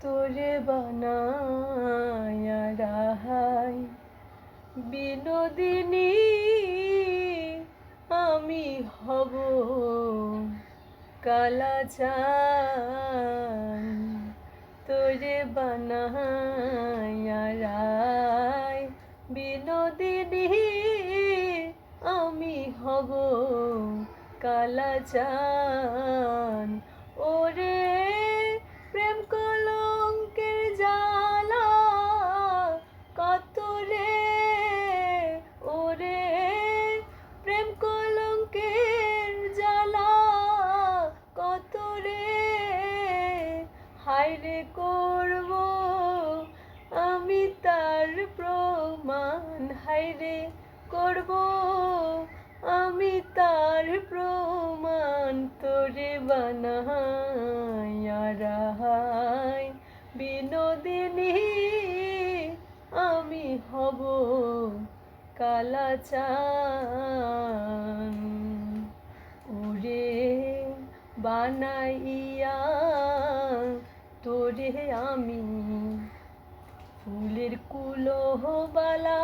তোরে বানায়া রাহাই বিনোদিনী আমি হব কালাচান। তোরে বানায়া রাই বিনোদিনী আমি হব কালাচান। ওরে প্রেম কলঙ্কের জ্বালা কত রে, ওরে প্রেম কলঙ্কের জ্বালা কত রে, হায়রে করব আমি তার প্রমাণ, হায়রে করব আমি তার প্রমাণ। তোরে বানায়া রাহাই বিনোদিনী আমি হব কালাচান। ওরে বানাইয়া তোরে আমি ফুলের কুলোবালা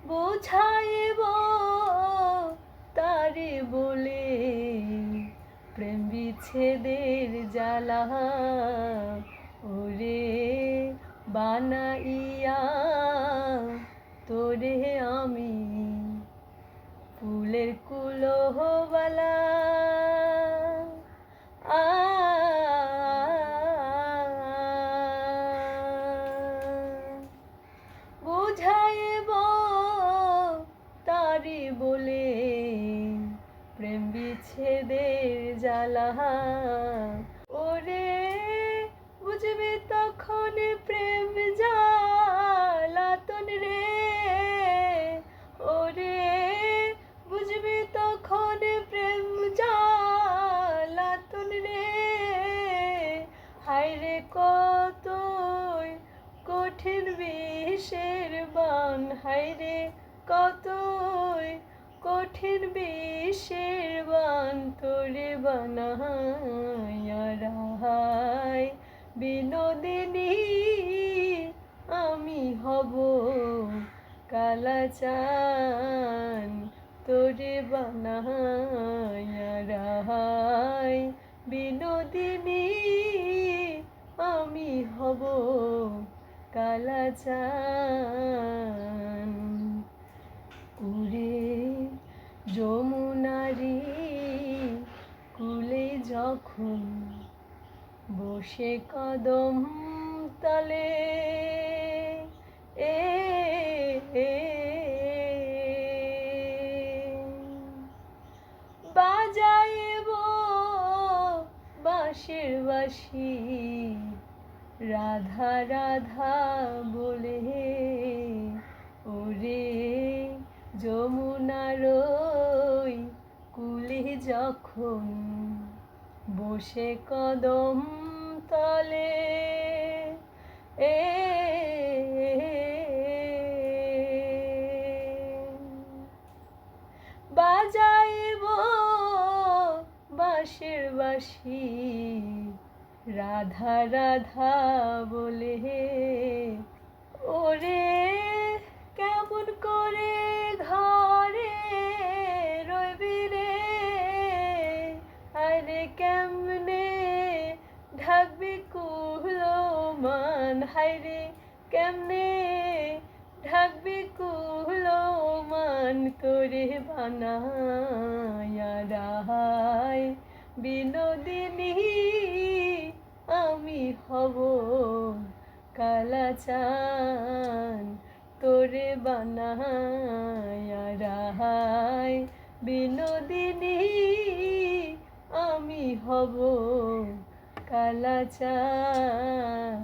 বোঝাইব তারে বলে প্রেম বিচ্ছেদের জ্বালা। ওরে বানাইয়া তোরে আমি ফুলের কুলোবালা বুঝাইব তারি বলে প্রেম বিচ্ছেদের জ্বালা। ওরে বুঝবে তখন প্রেম জ্বালাতন রে, ওরে বুঝবে তখন প্রেম জ্বালাতন রে, হায়রে কতই কঠিন বিষের বান, হায়রে কতই কঠিন বিষের বান। তোরে বানায়া রাহাই বিনোদিনী আমি হব কালাচান। তোরে বানায়া রাহাই বিনোদিনী আমি হব কালাচান। উরে যমুনারি কুলে যখন বসে কদম তলে, বাজাইব বাঁশের বাঁশি রাধা রাধা বলে। ওরে যমুনার ওই কুলে যখন বসে কদম তলে, বাজাইব বাঁশের বাঁশি রাধা রাধা বলে। ওরে কেমন করে ঘরে রইবি রে, আরে কেমনে ঢাকবি কুলো মান, হায়রে কেমনে ঢাকবি কুলো মান। তোরে বানায়া রাহাই বিনোদিনী আমি হব কালাচান। তোরে বানায়া রাহাই বিনোদিনী আমি হব কালাচান।